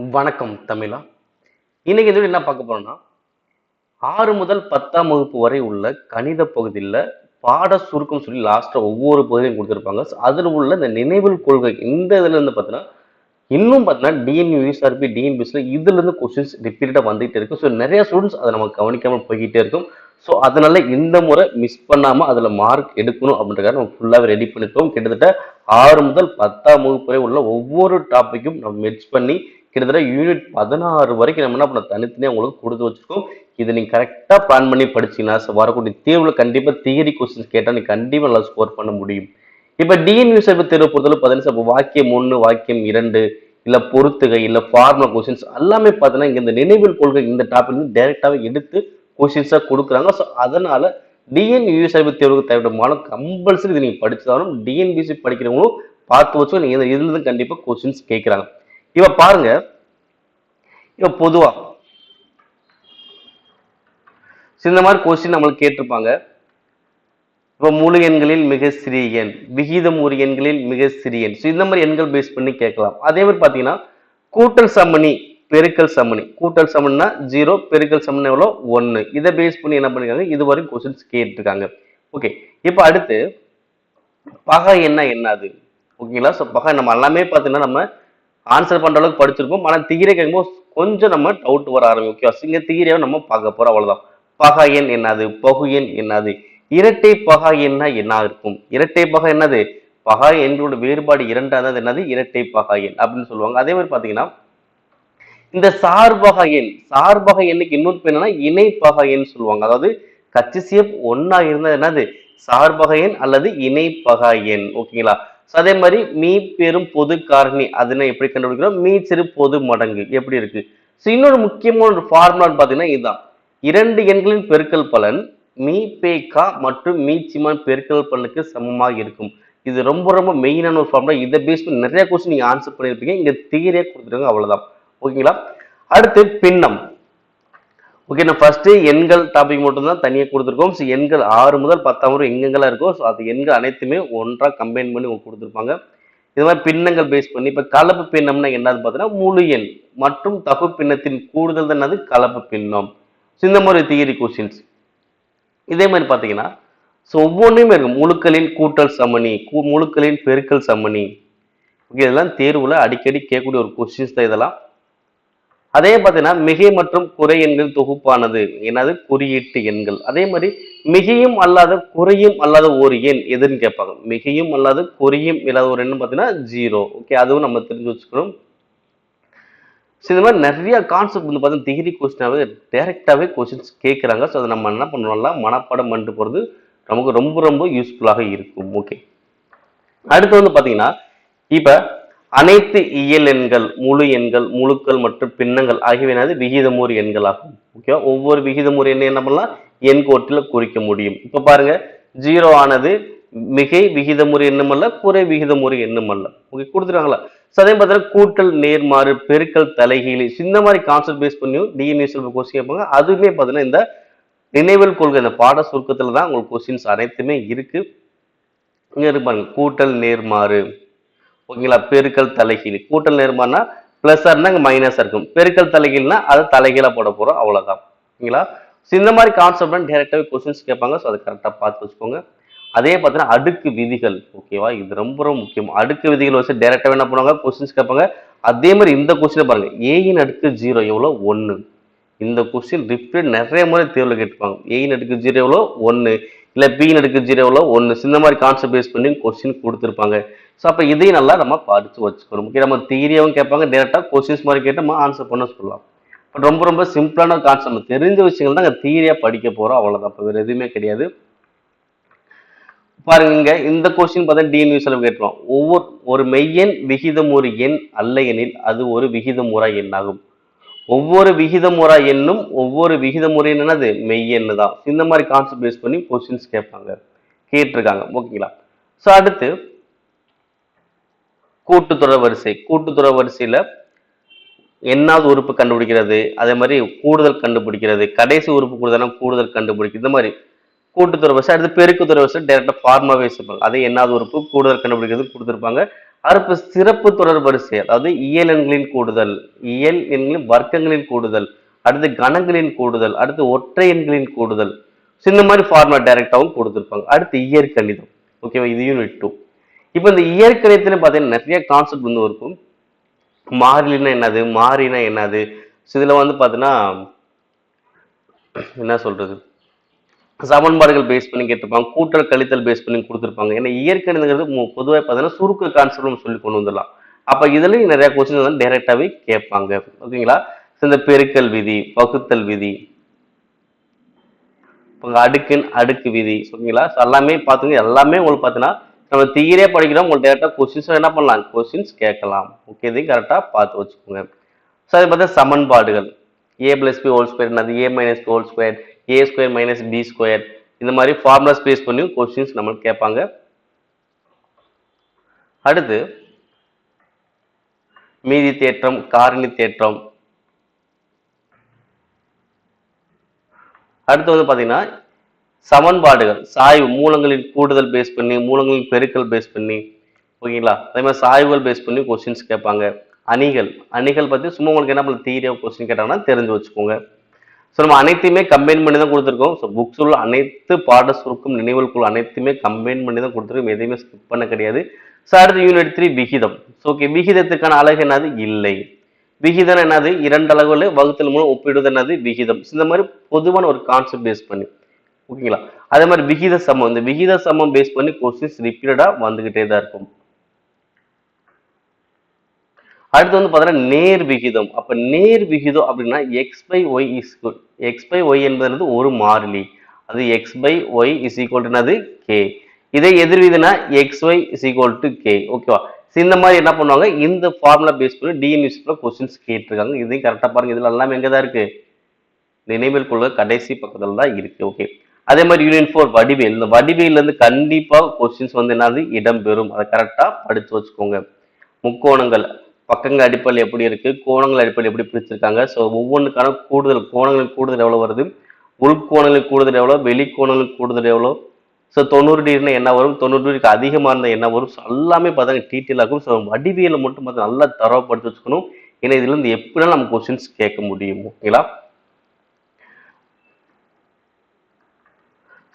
வணக்கம் தமிழா. இன்னைக்கு இந்த என்ன பார்க்க போறோம்னா 6 முதல் 10ஆம் வகுப்பு வரை உள்ள கணித பகுதியில் பாட சுருக்கம் சொல்லி லாஸ்ட்ல ஒவ்வொரு பகுதியும் கொடுத்துருப்பாங்க. அதில் உள்ள இந்த நினைவில் கொள்கை இந்த இதுல இருந்து பார்த்தீங்கன்னா இன்னும் பார்த்தீங்கன்னா டிஎன்யூ யூஎஸ்ஆர்பி டிஎன்பிஎஸ்ல இதுல இருந்து கொஸ்டின்ஸ் ரிப்பீட்டடா வந்துட்டு இருக்கு. ஸோ நிறைய ஸ்டூடெண்ட்ஸ் அதை நம்ம கவனிக்காம போய்கிட்டே இருக்கும். ஸோ அதனால இந்த முறை மிஸ் பண்ணாம அதுல மார்க் எடுக்கணும் அப்படின்றத நம்ம ஃபுல்லாவே ரெடி பண்ணிட்டோம். கிட்டத்தட்ட 6 முதல் 10ஆம் வகுப்பு வரை உள்ள ஒவ்வொரு டாபிக்கும் நம்ம மெர்ஜ் பண்ணி கிட்டத்தட்ட யூனிட் 16 வரைக்கும் நம்ம என்ன பண்ண தனித்தனியாக உங்களுக்கு கொடுத்து வச்சிருக்கோம். இதை நீங்க கரெக்டா பிளான் பண்ணி படிச்சீங்கன்னா வரக்கூடிய தேர்வுல கண்டிப்பா தியரி கொஸ்டின்ஸ் கேட்டா நீங்க கண்டிப்பா நல்லா ஸ்கோர் பண்ண முடியும். இப்ப டிஎன்யூ தேர்வு பொறுத்தவரை பார்த்தீங்கன்னா வாக்கியம் 1 வாக்கியம் 2 இல்ல பொறுத்துகை இல்ல ஃபார்முலா கொஸ்டின்ஸ் எல்லாமே பார்த்தீங்கன்னா இங்க இந்த நினைவில் கொள்கை இந்த டாபிக் வந்து டைரக்டாவே எடுத்து கொஸ்டின்ஸா கொடுக்குறாங்க. ஸோ அதனால டிஎன்யூஎஸ்ஆர்பி தேர்வுக்கு தேவையான மாணவ கம்பல்சரி இதை நீங்க படிச்சாலும் டிஎன்பிசி படிக்கிறவங்களும் பார்த்து வச்சு நீங்க இதுல இருந்து கண்டிப்பா கொஸ்டின்ஸ் கேட்கிறாங்க. இப்ப பாருங்க, இப்ப பொதுவா இந்த மாதிரி கொஸ்டின் நம்மளுக்கு கேட்டிருப்பாங்க. இப்ப முழு எண்களில் மிக சிறிய எண், விகிதம் ஒரு எண்களில் மிக சிறிய எண், இந்த மாதிரி எண்கள் பேஸ் பண்ணி கேட்கலாம். அதே மாதிரி பாத்தீங்கன்னா கூட்டல் சமணி பெருக்கல் சமணி, கூட்டல் சமணினா 0 பெருக்கல் சமணி எவ்வளோ 1, இதை பேஸ் பண்ணி என்ன பண்ணிருக்காங்க இதுவரை கொஸ்டின்ஸ் கேட்டிருக்காங்க. ஓகே, இப்ப அடுத்து பகை என்னது ஓகேங்களா. ஸோ பகை நம்ம எல்லாமே பார்த்தீங்கன்னா நம்ம ஆன்சர் பண்ற அளவுக்கு படிச்சிருப்போம். ஆனால் திகிரை கேட்கும்போது கொஞ்சம் நம்ம டவுட் வர ஆரம்பிக்கும். ஓகே, இங்க திகிரியாவை நம்ம பார்க்க போறோம் அவ்வளவுதான். பகா எண் என்னது, பகு எண் என்னது, இரட்டை பகா எண்ணா என்ன இருக்கும், இரட்டை பகா என்னது, பகா எண்ணோட வேறுபாடு இரண்டாவது என்னது இரட்டை பகா எண் அப்படின்னு சொல்லுவாங்க. அதே மாதிரி பாத்தீங்கன்னா இந்த சார்பகா எண், சார்பகா எண்ணுக்கு இன்னொரு பேர் என்னன்னா இணை பகா எண் சொல்லுவாங்க. அதாவது கச்சிசியம் ஒன்னா இருந்தா என்னது சார்பகா எண் அல்லது இணை பகா எண். ஓகேங்களா. அதே மாதிரி மீ பெரும் பொது காரணி அதுன்னு எப்படி கண்டுபிடிக்கிறோம், மீ சிறு பொது மடங்கு எப்படி இருக்கு. இன்னொரு முக்கியமான ஒரு ஃபார்முலா பாத்தீங்கன்னா இதுதான், இரண்டு எண்களின் பெருக்கல் பலன் மீ பே கா மற்றும் மீ சிமான் பெருக்கல் பலனுக்கு சமமாக இருக்கும். இது ரொம்ப ரொம்ப மெயினான ஒரு ஃபார்முலா. இதை பேஸ் பண்ணி நிறைய கொஸ்டின் நீங்க ஆன்சர் பண்ணிருப்பீங்க. இங்க தியரியா கொடுத்துருங்க அவ்வளவுதான். ஓகேங்களா. அடுத்து பின்னம். ஓகே, நான் ஃபர்ஸ்ட் எண்கள் டாபிக் மட்டும் தான் தனியாக கொடுத்துருக்கோம். ஸோ எண்கள் 6 முதல் 10ஆம் வரை எங்கெங்கெல்லாம் இருக்கோ ஸோ அது எண்கள் அனைத்துமே ஒன்றா கம்பைன் பண்ணி உங்களுக்கு கொடுத்துருப்பாங்க. இது மாதிரி பின்னங்கள் பேஸ் பண்ணி இப்போ கலப்பு பின்னம்னா என்னது பார்த்தீங்கன்னா முழு எண் மற்றும் தகு பின்னத்தின் கூடுதல் தான் என்னது கலப்பு பின்னம். ஸோ இந்த மாதிரி தியரி கொஸ்டின்ஸ். இதே மாதிரி பார்த்தீங்கன்னா ஸோ ஒவ்வொன்றையுமே இருக்கும். முழுக்களின் கூட்டல் சமணி, முழுக்களின் பெருக்கல் சமணி. ஓகே, இதெல்லாம் தேர்வுல அடிக்கடி கேட்கக்கூடிய ஒரு கொஸ்டின்ஸ் தான் இதெல்லாம். அதே பார்த்தீங்கன்னா மிகை மற்றும் குறை எண்கள் தொகுப்பானது என்னது குறியீட்டு எண்கள். அதே மாதிரி மிகையும் அல்லாத குறையும் அல்லாத ஒரு எண் எதுன்னு கேட்பாங்க. மிகையும் அல்லாத குறையும் இல்லாத ஒரு எண் பார்த்தீங்கன்னா 0. ஓகே, அதுவும் நம்ம தெரிஞ்சு வச்சுக்கணும். இந்த மாதிரி நிறைய கான்செப்ட் வந்து பார்த்தீங்கன்னா டிகிரி கொஸ்டினாவே டைரக்டாவே கொஸ்டின்ஸ் கேட்குறாங்க. ஸோ அதை நம்ம என்ன பண்ணணும்னா மனப்பாடம் பண்ணிட்டு போகிறது நமக்கு ரொம்ப ரொம்ப யூஸ்ஃபுல்லாக இருக்கும். ஓகே, அடுத்து வந்து பார்த்தீங்கன்னா இப்போ அனைத்து இயல் எண்கள், முழு எண்கள், முழுக்கள் மற்றும் பின்னங்கள் ஆகியவை விகிதமுறு எண்கள் ஆகும். ஓகேவா. ஒவ்வொரு விகிதமுறு எண்ணை என்ன பண்ணலாம் எண் கோட்டில் குறிக்க முடியும். இப்ப பாருங்க 0 ஆனது மிகை விகிதமுறு எண்ணும் அல்ல, குறை விகிதமுறு எண்ணும் அல்ல. ஓகே, கொடுத்துருக்காங்களா. அதே பார்த்தீங்கன்னா கூட்டல் நேர்மாறு பெருக்கல் தலைகீழ் இந்த மாதிரி கான்செப்ட் பேஸ் பண்ணியும் டிஎன்எஸ் கொஸ்டின் கேட்பாங்க. அதுவுமே பார்த்தீங்கன்னா இந்த நினைவில் கொள்கை இந்த பாட சுருக்கத்துல தான் உங்களுக்கு கொஸ்டின்ஸ் அனைத்துமே இருக்கு. இங்க இருப்பாங்க கூட்டல் நேர்மாறு, ஓகேங்களா, பெருக்கல் தலைகீழ். கூட்டல் நேர்மாறுனா பிளஸ் இருந்தா மைனஸ் இருக்கும், பெருக்கல் தலைகீழ்னா அதை தலைகீழா போட போறோம் அவ்வளவுதான். ஓகேங்களா. இந்த மாதிரி கான்செப்ட் டைரக்டாவே கொஸ்டின்ஸ் கேட்பாங்க. ஸோ அதை கரெக்டாக பார்த்து வச்சுக்கோங்க. அதே பார்த்தீங்கன்னா அடுக்கு விதிகள். ஓகேவா, இது ரொம்ப ரொம்ப முக்கியம். அடுக்கு விதிகள் வச்சு டைரக்டாக என்ன பண்ணுவாங்க கொஸ்டின்ஸ் கேட்பாங்க. அதே மாதிரி இந்த கொஸ்டின் பாருங்க, ஏயின் அடுக்கு 0 எவ்வளோ 1. இந்த கொஸ்டின் ரிப்பீட் நிறைய முறை தேர்வில் கேட்டுப்பாங்க. ஏயின் அடுக்கு 0 எவ்வளோ 1 இல்ல பியின் அடுக்கு 0 எவ்வளோ 1. இந்த மாதிரி கான்செப்ட் பேஸ் பண்ணி கொஸ்டின் கொடுத்துருப்பாங்க. ஸோ அப்போ இதையும் நல்லா நம்ம படிச்சு வச்சுக்கணும். முக்கிய நம்ம தியரியாவும் கேட்பாங்க, டேரக்டாக கொஸ்டின்ஸ் மாதிரி கேட்டு நம்ம ஆன்சர் பண்ண சொல்லலாம். பட் ரொம்ப ரொம்ப சிம்பிளான கான்செப்ட், நம்ம தெரிஞ்ச விஷயங்கள் தான் தியரியா படிக்க போறோம் அவ்வளவுதான். இப்போ வேற எதுவுமே கிடையாது. பாருங்க, இங்க இந்த கொஸ்டின் பார்த்தா டிஎன்யூஸ்ல கேட்டுருவோம். ஒரு மெய்யெண் விகிதமுறு எண் அல்ல எனில் அது ஒரு விகிதமுறா எண் ஆகும். ஒவ்வொரு விகிதமுறா எண்ணும் ஒவ்வொரு விகிதமுறை என்னது மெய்யெண்ணு தான். இந்த மாதிரி கான்செப்ட் பேஸ் பண்ணி கொஸ்டின்ஸ் கேட்டிருக்காங்க. ஓகேங்களா. ஸோ அடுத்து கூட்டுத்தொடர் வரிசை. கூட்டுத்தொடர் வரிசையில என்னாவது உறுப்பு கண்டுபிடிக்கிறது, அதே மாதிரி கூடுதல் கண்டுபிடிக்கிறது, கடைசி உறுப்பு கூடுதல் கண்டுபிடிக்கிறது, இந்த மாதிரி கூட்டுத்தொடர் வரிசை. அடுத்து பெருக்குத்தொடர் வரிசை டைரக்டா ஃபார்மாவே வச்சிருப்பாங்க. அதே என்னாவது உறுப்பு கூடுதல் கண்டுபிடிக்கிறது கொடுத்துருப்பாங்க. அடுத்து சிறப்பு தொடர் வரிசை, அதாவது இயல் எண்களின் கூடுதல், இயல் எண்களின் வர்க்கங்களின் கூடுதல், அடுத்து கணங்களின் கூடுதல், அடுத்து ஒற்றை எண்களின் கூடுதல். இந்த மாதிரி ஃபார்முலா டைரக்டாவும் கொடுத்துருப்பாங்க. அடுத்து இயற்கணிதம். ஓகேவா, இது யூனிட் 2. இப்போ இந்த இயற்கணிதத்துல பார்த்தீங்கன்னா நிறைய கான்செப்ட் வந்து இருக்கும். மாறிலினா என்னது, மாறினா என்னது, இதுல வந்து பார்த்தீங்கன்னா என்ன சொல்றது, சமன்பாடுகள் பேஸ் பண்ணி கேட்டிருப்பாங்க, கூட்டல் கழித்தல் பேஸ் பண்ணி கொடுத்துருப்பாங்க. ஏன்னா இயற்கணிதங்கிறது பொதுவாக பார்த்தீங்கன்னா சுருக்க கான்செப்ட் சொல்லி கொண்டு வந்துடலாம். அப்ப இதுலயும் நிறைய கொஸ்டின் வந்து டைரக்டாவே கேட்பாங்க. ஓகேங்களா, இந்த பெருக்கல் விதி, வகுத்தல் விதி, அடுக்கின் அடுக்கு விதி. ஓகேங்களா, எல்லாமே பார்த்துங்க, எல்லாமே உங்களுக்கு பார்த்தீங்கன்னா நம்ம தீரே படிக்கிறோம், உங்களுக்கு டேரக்டா கொஸ்டின்ஸ் என்ன பண்ணலாம், கொஸ்டின்ஸ் கேட்கலாம். ஓகே, இதையும் கரெக்டா பார்த்து வச்சுக்கோங்க. ஸோ அது பார்த்தா சமன்பாடுகள், ஏ பிளஸ் பி ஹோல் ஸ்கொயர், அது ஏ மைனஸ் பி ஹோல் ஸ்கொயர், ஏ ஸ்கொயர் மைனஸ் பி ஸ்கொயர், இந்த மாதிரி ஃபார்முலாஸ் பேஸ் பண்ணி கொஸ்டின்ஸ் நம்மளுக்கு கேட்பாங்க. அடுத்து மீதி தேற்றம், காரணி தேற்றம். அடுத்து வந்து பாத்தீங்கன்னா சமன்பாடுகள், சாய்வு, மூலங்களின் கூடுதல் பேஸ் பண்ணி, மூலங்களின் பெருக்கல் பேஸ் பண்ணி. ஓகேங்களா, அதே மாதிரி சாய்வுகள் பேஸ் பண்ணி கொஸ்டின்ஸ் கேட்பாங்க. அணிகள், அணிகள் பத்தி சும்மா உங்களுக்கு என்ன பண்ண தீரியா கொஸ்டின் கேட்டாங்கன்னா தெரிஞ்சு வச்சுக்கோங்க. ஸோ நம்ம அனைத்தையுமே கம்பைன் பண்ணி தான் கொடுத்துருக்கோம். ஸோ புக்ஸ் உள்ள அனைத்து பாட சுருக்கும் நினைவுகள் குழு அனைத்துமே கம்பைன் பண்ணி தான் கொடுத்துருக்கோம், எதையுமே ஸ்கிப் பண்ண கிடையாது. ஸோ அடுத்து யூனிட் 3 விகிதம். ஸோ ஓகே, விகிதத்துக்கான அழகு என்னது, இல்லை. விகிதம் என்னது, இரண்டு அளவுல வகுத்தல் மூலம் ஒப்பிடுவது என்னது, விகிதம். இந்த மாதிரி பொதுவான ஒரு கான்செப்ட் பேஸ் பண்ணி. ஓகேங்களா, அதே மாதிரி விகித சமம், இந்த விகித சமம் பேஸ் பண்ணி கொஸ்டின்ஸ் ரிப்பீட்டடா வந்துகிட்டே தான் இருக்கும். அடுத்து வந்து பார்த்தீங்கன்னா நேர் விகிதம். அப்ப நேர் விகிதம் அப்படின்னா x by y is x by y என்பது ஒரு மாறிலி, அது x by y is equal to k. இதே எதிர்விதினா x y is equal to k. ஓகேவா, இந்த மாதிரி என்ன பண்ணுவாங்க, இந்த ஃபார்முலா பேஸ் பண்ணி டிஎன்யூஸ்ல கொஸ்டின்ஸ் கேட்டிருக்காங்க. இதையும் கரெக்டா பாருங்க, இதுல எல்லாமே எங்க தான் இருக்கு, நினைவில் கொள்க கடைசி பக்கத்துல தான் இருக்கு. ஓகே, அதே மாதிரி யூனிட் 4 வடிவேல். இந்த வடிவேல இருந்து கண்டிப்பா கொஸ்டின்ஸ் வந்து என்னது இடம்பெறும், அதை கரெக்டா படிச்சு வச்சுக்கோங்க. முக்கோணங்கள், பக்கங்கள் அடிப்படையில் எப்படி இருக்கு, கோணங்கள் அடிப்படையில் எப்படி பிரிச்சிருக்காங்க. ஸோ ஒவ்வொன்றுக்கான கூடுதல், கோணங்களின் கூடுதல் எவ்வளவு வருது, உள்கோணங்களின் கூடுதல் எவ்வளோ, வெளிக்கோணங்களின் கூடுதல் எவ்வளோ, ஸோ 90 டிகிரினா என்ன வரும், 90 டிகிரிக்கு அதிகமாக இருந்தால் என்ன வரும், ஸோ எல்லாமே பார்த்தா டீட்டெயிலாக இருக்கும். ஸோ வடிவியலை மட்டும் பார்த்து நல்லா தரப்படுத்தி வச்சுக்கணும். ஏன்னா இதுல இருந்து எப்படினாலும் நம்ம கொஸ்டின்ஸ் கேட்க முடியும். ஓகேங்களா,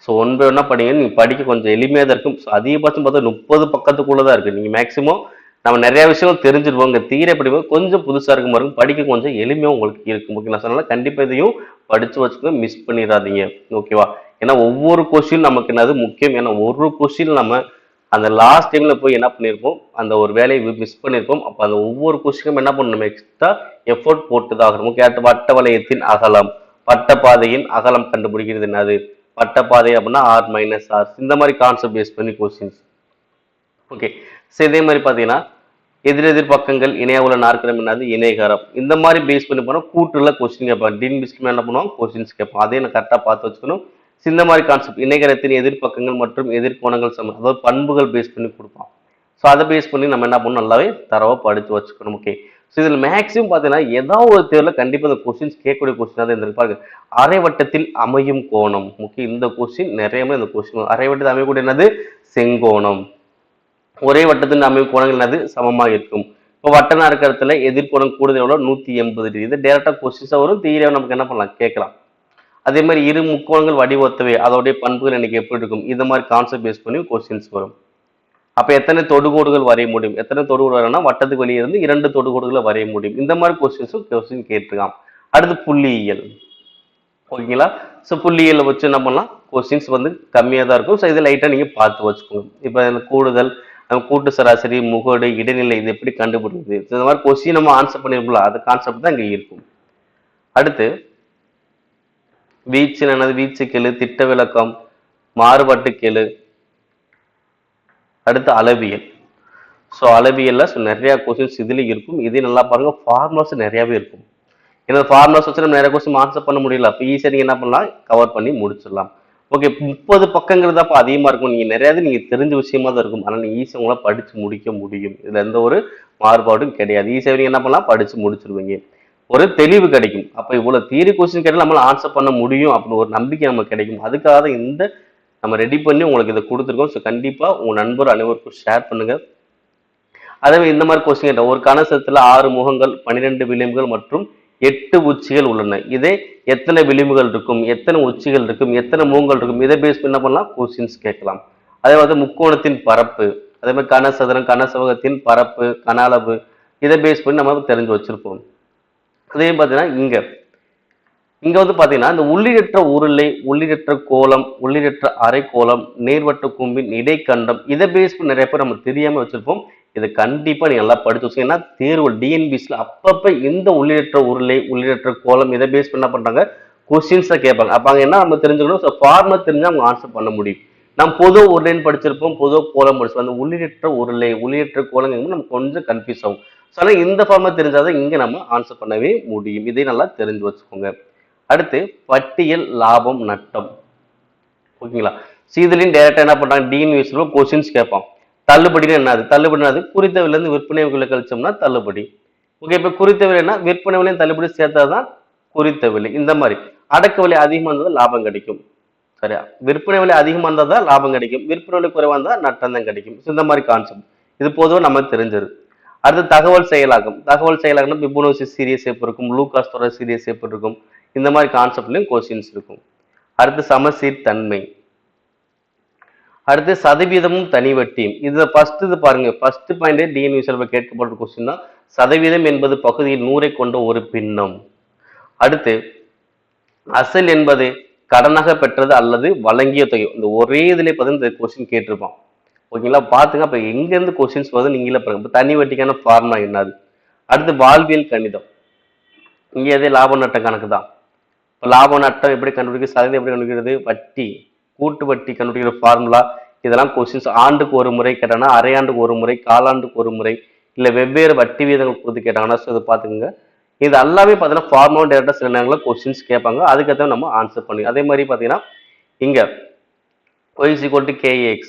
ஸோ ஒன் பை ஒன்னா படிங்க, நீங்க படிக்க கொஞ்சம் எளிமையாக தான் இருக்கும். ஸோ அதிகபட்சம் பார்த்தா 30 பக்கத்துக்குள்ளதான் இருக்கு. நீங்க மேக்சிமம் நம்ம நிறைய விஷயம் தெரிஞ்சிருவோம். இங்க தீரை படிக்கும் கொஞ்சம் புதுசா இருக்கும் பாருங்க, படிக்க கொஞ்சம் எளிமையா உங்களுக்கு இருக்கும். ஓகே, நான் சொன்னால கண்டிப்பா இதையும் படிச்சு வச்சுக்கோங்க, மிஸ் பண்ணிடாதீங்க. ஓகேவா, ஏன்னா ஒவ்வொரு கொஸ்டின் நமக்கு என்னது முக்கியம். ஏன்னா ஒரு கொஸ்டின் நம்ம அந்த லாஸ்ட் டைம்ல போய் என்ன பண்ணியிருப்போம், அந்த ஒரு வேலையை மிஸ் பண்ணியிருப்போம். அப்போ அந்த ஒவ்வொரு கொஸ்டினும் என்ன பண்ணணும், எக்ஸ்ட்ரா எஃபோர்ட் போட்டுதான் ஆகணும். ஓகே, அடுத்து வட்ட வளையத்தின் அகலம், வட்ட பாதையின் அகலம் கண்டுபிடிக்கிறது என்னது, வட்ட பாதை அப்படின்னா ஆர் மைனஸ் ஆர். இந்த மாதிரி கான்செப்ட் பேஸ் பண்ணி கொஸ்டின்ஸ். ஓகே, ஸோ இதே மாதிரி பார்த்தீங்கன்னா எதிரெதிர் பக்கங்கள் இணையா உள்ள நாற்கரம் என்னது, இணைகரம். இந்த மாதிரி பேஸ் பண்ணி போனால் கூட்டுல கொஸ்டின் கேட்பாங்க. டின் பிஸ்கி என்ன பண்ணுவோம், கொஸ்டின்ஸ் கேட்போம். அதே நான் கரெக்டாக பார்த்து வச்சுக்கணும். இந்த மாதிரி கான்செப்ட் இணைகரத்தின் எதிர்பக்கங்கள் மற்றும் எதிர்கோணங்கள் சமம், அதாவது பண்புகள் பேஸ் பண்ணி கொடுப்போம். ஸோ அதை பேஸ் பண்ணி நம்ம என்ன பண்ணணும், நல்லாவே தரவா படித்து வச்சுக்கணும். ஓகே, ஸோ இதில் மேக்ஸிமம் பார்த்தீங்கன்னா ஏதாவது ஒரு தேர்வில் கண்டிப்பாக இந்த கொஸ்டின்ஸ் கேட்கக்கூடிய கொஸ்டின் தான் இருந்திருப்பாங்க. அரைவட்டத்தில் அமையும் கோணம். முக்கிய இந்த கொஸ்டின் நிறைய இந்த கொஸ்டின் அரை வட்டத்தில் அமையக்கூடிய என்னது, செங்கோணம். ஒரே வட்டத்தின் அமைப்பு கோணங்கள் என்னது, சமமாக இருக்கும். இப்போ வட்ட நாற்கரத்துல எதிர்கோணம் கூடுதல் எவ்வளோ, 180 டிகிரி. இது டேரக்டா கொஸ்டின்ஸா வரும், தீரியா நமக்கு என்ன பண்ணலாம், கேட்கலாம். அதே மாதிரி இரு முக்கோணங்கள் வடிவொத்தவை, அதோடைய பண்புகள் எனக்கு எப்படி இருக்கும், இந்த மாதிரி கான்செப்ட் பேஸ் பண்ணி கொஸ்டின்ஸ் வரும். அப்ப எத்தனை தொடுகோடுகள் வரைய முடியும், எத்தனை தொடுகோடு வரையனா வட்டத்துக்கு வெளியே இருந்து 2 தொடுகோடுகளை வரைய முடியும். இந்த மாதிரி கொஸ்டின் கேட்டிருக்கான். அடுத்து புள்ளியியல். ஓகேங்களா, ஸோ புள்ளியியலை வச்சு என்ன பண்ணலாம், கொஸ்டின்ஸ் வந்து கம்மியாக தான் இருக்கும். ஸோ இதை லைட்டாக நீங்கள் பார்த்து வச்சுக்கோங்க. இப்போ கூடுதல், கூட்டு சராசரி, முகடு, இடைநிலை, இது எப்படி கண்டுபிடிக்குது, இந்த மாதிரி கொஸ்டின் நம்ம ஆன்சர் பண்ணிருக்கோம்ல, அது கான்செப்ட் தான் இங்கே இருக்கும். அடுத்து வீச்சு என்னது, வீச்சு கெழு, திட்ட விளக்கம், மாறுபாட்டு கெழு. அடுத்து அளவியல். ஸோ அளவியல்ல நிறைய கொஸ்டின்ஸ் இதுல இருக்கும். இதே நல்லா பாருங்க, ஃபார்முலாஸ் நிறையவே இருக்கும். ஏன்னா ஃபார்முலாஸ் வச்சு நம்ம நிறைய கொஸ்டின் ஆன்சர் பண்ண முடியல. அப்போ ஈஸியாக நீங்க என்ன பண்ணலாம், கவர் பண்ணி முடிச்சிடலாம். ஓகே, 30 பக்கங்கிறது அப்போ அதிகமாக இருக்கும். நீங்கள் நிறையாவது நீங்கள் தெரிஞ்ச விஷயமா தான் இருக்கும். ஆனால் நீங்கள் ஈஸியாக உங்களால் படித்து முடிக்க முடியும். இதில் எந்த ஒரு மாறுபாடும் கிடையாது. ஈஸியாக நீங்கள் என்ன பண்ணலாம், படித்து முடிச்சிருவீங்க. ஒரு தெளிவு கிடைக்கும். அப்போ இவ்வளோ தியரி கொஸ்டின் கேட்டால் நம்மளால் ஆன்சர் பண்ண முடியும் அப்படின்னு ஒரு நம்பிக்கை நமக்கு கிடைக்கும். அதுக்காக தான் இந்த நம்ம ரெடி பண்ணி உங்களுக்கு இதை கொடுத்துருக்கோம். ஸோ கண்டிப்பாக உங்கள் நண்பர் அனைவருக்கும் ஷேர் பண்ணுங்கள். அதே மாதிரி இந்த மாதிரி கொஸ்டின் கேட்டோம். ஒரு கனசத்துல 6 முகங்கள், 12 விளிம்புகள் மற்றும் 8 உச்சிகள் உள்ளன. இதே எத்தனை விளிம்புகள் இருக்கும், எத்தனை உச்சிகள் இருக்கும், எத்தனை முகங்கள் இருக்கும், இதை பேஸ் பண்ணி என்ன பண்ணலாம், கொஸ்டின்ஸ் கேட்கலாம். அதே மாதிரி முக்கோணத்தின் பரப்பு, அதே மாதிரி கனசதுரம், கனசெவகத்தின் பரப்பு, கன அளவு, இதை பேஸ் பண்ணி நம்ம தெரிஞ்சு வச்சிருப்போம். அதே பார்த்தீங்கன்னா இங்க வந்து பாத்தீங்கன்னா இந்த உள்ளிடற்ற உருளை, உள்ளிடற்ற கோலம், உள்ளிடற்ற அரைக்கோளம், நேர்வட்ட கூம்பின் இடைக்கண்டம், இதை பேஸ் பண்ணி நிறைய பேர் நம்ம தெரியாம வச்சிருப்போம். இதை கண்டிப்பா நீங்க நல்லா படிச்சு வச்சுங்க. ஏன்னா தேர்வு டிஎன்பிஎஸ்ல அப்பப்ப இந்த உள்ளிடற்ற உருளை, உள்ளிடற்ற கோலம் இதை பேஸ் பண்ண பண்றாங்க, கொஸ்டின்ஸை கேட்பாங்க. அப்ப அங்க என்ன நம்ம தெரிஞ்சுக்கணும், ஃபார்முலா தெரிஞ்சா அவங்க ஆன்சர் பண்ண முடியும். நம்ம பொது உருளைன்னு படிச்சிருப்போம், பொது கோலம் படிச்சிருப்போம். அந்த உள்ளிடற்ற உருளை, உள்ளிடற்ற கோலம் நம்ம கொஞ்சம் கன்ஃபியூஸ் ஆகும். ஸோ ஆனால் இந்த ஃபார்முலா தெரிஞ்சாதான் இங்க நம்ம ஆன்சர் பண்ணவே முடியும். இதை நல்லா தெரிஞ்சு வச்சுக்கோங்க. அடுத்து பட்டியல், லாபம், நட்டம். ஓகேங்களா? இதுலயும் டைரக்டா என்ன பண்றாங்க, டிஎன்பிஎஸ்ல கொஸ்டின்ஸ் கேட்பான். தள்ளுபடினா என்னது, தள்ளுபடினாது குறித்த விலையிலிருந்து விற்பனை விலை கழிச்சோம்னா தள்ளுபடி. ஓகே, இப்ப குறித்த விலைன்னா விற்பனை விலையும் தள்ளுபடி சேர்த்தாதான் குறித்த விலை. இந்த மாதிரி அடக்க விலை அதிகமா இருந்தால் லாபம் கிடைக்கும். சரியா? விற்பனை விலை அதிகமா இருந்தால் தான் லாபம் கிடைக்கும், விற்பனை விலை குறைவா இருந்தால் நட்டம் தான் கிடைக்கும். இந்த மாதிரி கான்செப்ட் இது பொதுவாக நமக்கு தெரிஞ்சது. அடுத்து தகவல் செயலாக்கம். தகவல் செயலாக்கம் பிபுனோசி சீரியஸ் எப்படி இருக்கும், லூகாஸ் தொடர் சீரியஸ் எப்படி இருக்கும், இந்த மாதிரி கான்செப்ட்லயும் கொஸ்டின்ஸ் இருக்கும். அடுத்து சமசீர் தன்மை. அடுத்து சதவீதமும் தனி வட்டியும். இது ஃபர்ஸ்ட் இது பாருங்க, ஃபர்ஸ்ட் பாயிண்டே டிஎன்பிஎஸ்ல கேட்கப்பட்ட கொஸ்டின் தான். சதவீதம் என்பது பகுதியில் 100 கொண்ட ஒரு பின்னம். அடுத்து அசல் என்பது கடனாக பெற்றது அல்லது வழங்கிய தொகை. இந்த ஒரே இதுல பார்த்தீங்கன்னா இந்த கொஸ்டின் கேட்டிருப்பான். ஓகேங்களா? பாத்துங்க. அப்ப எங்க இருந்து கொஸ்டின்ஸ் வருது நீங்களே பாருங்க. இப்ப தனி வட்டிக்கான ஃபார்முலா என்னது. அடுத்து வாழ்வியல் கணிதம். இங்க எதே லாப நட்ட கணக்கு தான். இப்போ லாப நட்டம் எப்படி கண்டுபிடிக்கிறது, சதவீதம் எப்படி கண்டுபிடிக்கிறது, வட்டி, கூட்டு வட்டி கண்டுபிடிக்கிற ஃபார்முலா, இதெல்லாம் கொஸ்டின்ஸ். ஆண்டுக்கு ஒரு முறை கேட்டாங்கன்னா, அரையாண்டுக்கு ஒரு முறை, காலாண்டுக்கு ஒரு முறை, இல்லை வெவ்வேறு வட்டி வீதங்கள் கொடுத்து கேட்டாங்கன்னா இதை பார்த்துக்கோங்க. இது எல்லாமே பார்த்தீங்கன்னா ஃபார்முலா டேரக்டாக சில நேரங்களில் கொஸ்டின்ஸ் கேட்பாங்க. அதுக்கேற்ற நம்ம ஆன்சர் பண்ணி அதே மாதிரி பார்த்தீங்கன்னா இங்கே y = kx.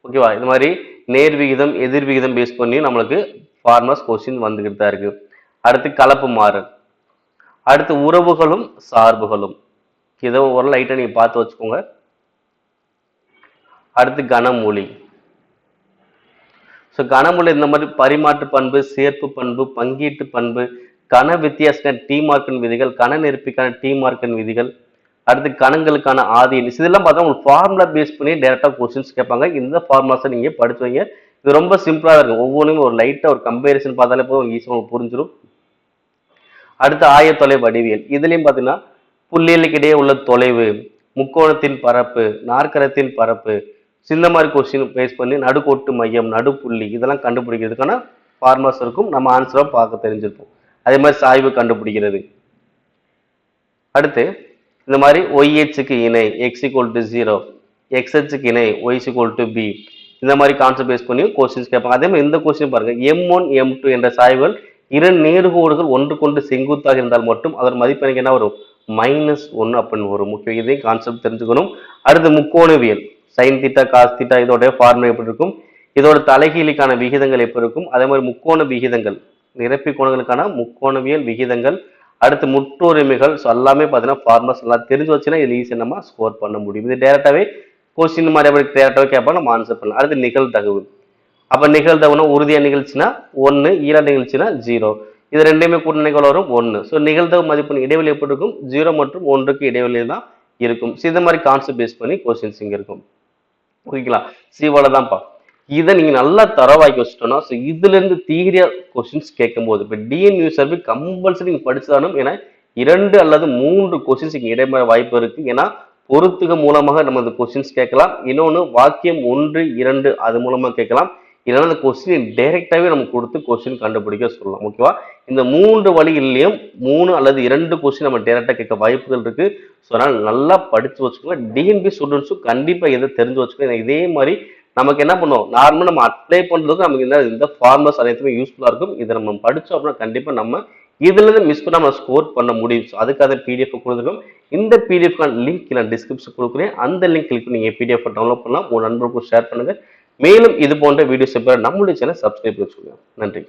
ஓகேவா? இது மாதிரி நேர் விகிதம், எதிர் விகிதம் பேஸ் பண்ணி நம்மளுக்கு ஃபார்முலாஸ் கொஸ்டின் வந்துகிட்டு தான் இருக்கு. அடுத்து கலப்பு மாறல். அடுத்து உறவுகளும் சார்புகளும். இதை ஒரு லைட்டா நீங்க பார்த்து வச்சுக்கோங்க. அடுத்து கனமொழி. ஸோ கனமொழி இந்த மாதிரி பரிமாற்று பண்பு, சேர்ப்பு பண்பு, பங்கீட்டு பண்பு, கன வித்தியாச டி மார்க்கின் விதிகள், கன நெருப்பிக்கான டி மார்க்கின் விதிகள், அடுத்து கணங்களுக்கான ஆதி எண்ணிஸ், இதெல்லாம் பார்த்தா உங்களுக்கு ஃபார்முலா பேஸ் பண்ணி டேரக்டா கொஸ்டின்ஸ் கேட்பாங்க. இந்த ஃபார்முலாஸை நீங்க படிச்சு வைங்க. இது ரொம்ப சிம்பிளா இருக்கும். ஒவ்வொன்றும் ஒரு லைட்டா ஒரு கம்பேரிசன் பார்த்தாலே போதும், ஈஸியாக உங்களுக்கு புரிஞ்சிடும். அடுத்து ஆயத்தொலை வடிவியல். இதுலயும் பாத்தீங்கன்னா புள்ளிகளுக்கு இடையே உள்ள தொலைவு, முக்கோணத்தின் பரப்பு, நாற்கரத்தின் பரப்பு, இந்த மாதிரி கொஸ்டின் பேஸ் பண்ணி நடுக்கோட்டு மையம், நடுப்புள்ளி, இதெல்லாம் கண்டுபிடிக்கிறதுக்கான ஃபார்முலாஸ் இருக்கும். நம்ம ஆன்சரை பார்க்க தெரிஞ்சிருப்போம். அதே மாதிரி சாய்வு கண்டுபிடிக்கிறது. அடுத்து இந்த மாதிரி ஒய்ஹெச்சுக்கு இணை x = 0, xஹெச்சுக்கு இணை y = b, இந்த மாதிரி கான்செப்ட் பேஸ் பண்ணி கொஸ்டின்ஸ் கேட்பாங்க. அதே மாதிரி இந்த கொஸ்டின் பாருங்க, m1 m2 என்ற சாய்வுகள் இரண்டு நேர்கோடுகள் ஒன்றுக்கொண்டு செங்குத்தாக இருந்தால் மட்டும் அதன் மதிப்பு எனக்கு என்ன வரும், -1 அப்படின்னு வரும். முக்கியம், இதையும் கான்செப்ட் தெரிஞ்சுக்கணும். அடுத்து முக்கோணவியல். சைன் தீட்டா, காஸ் தீட்டா, இதோட ஃபார்முலா எப்படி இருக்கும், இதோட தலைகீழிக்கான விகிதங்கள் எப்படி இருக்கும், அதே மாதிரி முக்கோண விகிதங்கள், நிரப்பி கோணங்களுக்கான முக்கோணவியல் விகிதங்கள், அடுத்து முற்றொருமைகள். ஸோ எல்லாமே பார்த்தீங்கன்னா ஃபார்முலாஸ் எல்லாம் தெரிஞ்சு வச்சுன்னா இது ஈஸியாக நம்ம ஸ்கோர் பண்ண முடியும். இது டேரக்டாவே கொஸ்டின் மாதிரி எப்படி டேரக்டாவே கேட்பா நம்ம ஆன்சர் பண்ணலாம். அடுத்து நிகழ்தகவு. அப்ப நிகழ்தகவுனா உறுதியா நிகழ்ச்சினா 1, ஈரா நிகழ்ச்சினா 0. இது ரெண்டையுமே கூட்டணிகள் வரும் 1. ஸோ நிகழ்தகவு மதிப்பு இடைவெளி எப்படி இருக்கும், 0 மற்றும் 1க்கு இடைவெளி தான் இருக்கும். இந்த மாதிரி கான்செப்ட் பேஸ் பண்ணி கொஸ்டின்ஸ் இங்க இருக்கும். ஓகேங்களா? இவ்வளவுதான்ப்பா. இதை நீங்க நல்லா தரவாக்கி வச்சுட்டோம்னா இதுல இருந்து தீரியா கொஸ்டின்ஸ் கேட்கும் போது இப்ப டிஎன்பிஎஸ்சி கம்பல்சரி நீங்க படிச்சுதானும். ஏன்னா 2 அல்லது 3 கொஸ்டின்ஸ் இங்க இடைமறை வாய்ப்பு இருக்கு. ஏன்னா பொறுத்துக மூலமாக நம்ம இந்த கொஸ்டின்ஸ் கேட்கலாம். இன்னொன்னு வாக்கியம் 1, 2 அது மூலமா கேட்கலாம். இல்லைன்னா அந்த கொஸ்டின் டைரக்டாவே நம்ம கொடுத்து கொஸ்டின் கண்டுபிடிக்க சொல்லலாம். ஓகேவா? இந்த 3 வழிகளிலையும் 3 அல்லது 2 கொஸ்டின் நம்ம டைரக்டா கேட்க வாய்ப்புகள் இருக்கு. ஸோ அதனால நல்லா படிச்சு வச்சுக்கோங்க. டிஎன்பி ஸ்டூடெண்ட்ஸும் கண்டிப்பா எதை தெரிஞ்சு வச்சுக்கோங்க. இதே மாதிரி நமக்கு என்ன பண்ணுவோம், நார்மலா நம்ம அப்ளை பண்றதுக்கு நமக்கு இந்த ஃபார்முலாஸ் அனைத்துமே யூஸ்ஃபுல்லா இருக்கும். இதை நம்ம படிச்சோம் அப்படின்னா கண்டிப்பா நம்ம இதுல இருந்து மிஸ் பண்ண நம்ம ஸ்கோர் பண்ண முடியும். அதுக்காக பிடிஎஃப் கொடுத்துருக்கோம். இந்த பிடிஎஃப் லிங்க் நான் டிஸ்கிரிப்ஷன் கொடுக்குறேன். அந்த லிங்க் கிளிக் நீங்க பிடிஎஃப் டவுன்லோட் பண்ணலாம். உங்க நண்பர்களுக்கும் ஷேர் பண்ணுங்க. மேலும் இது போன்ற வீடியோஸ் நம்மளுடைய சேனல் சப்ஸ்கிரைப் வச்சுக்கோங்க. நன்றி.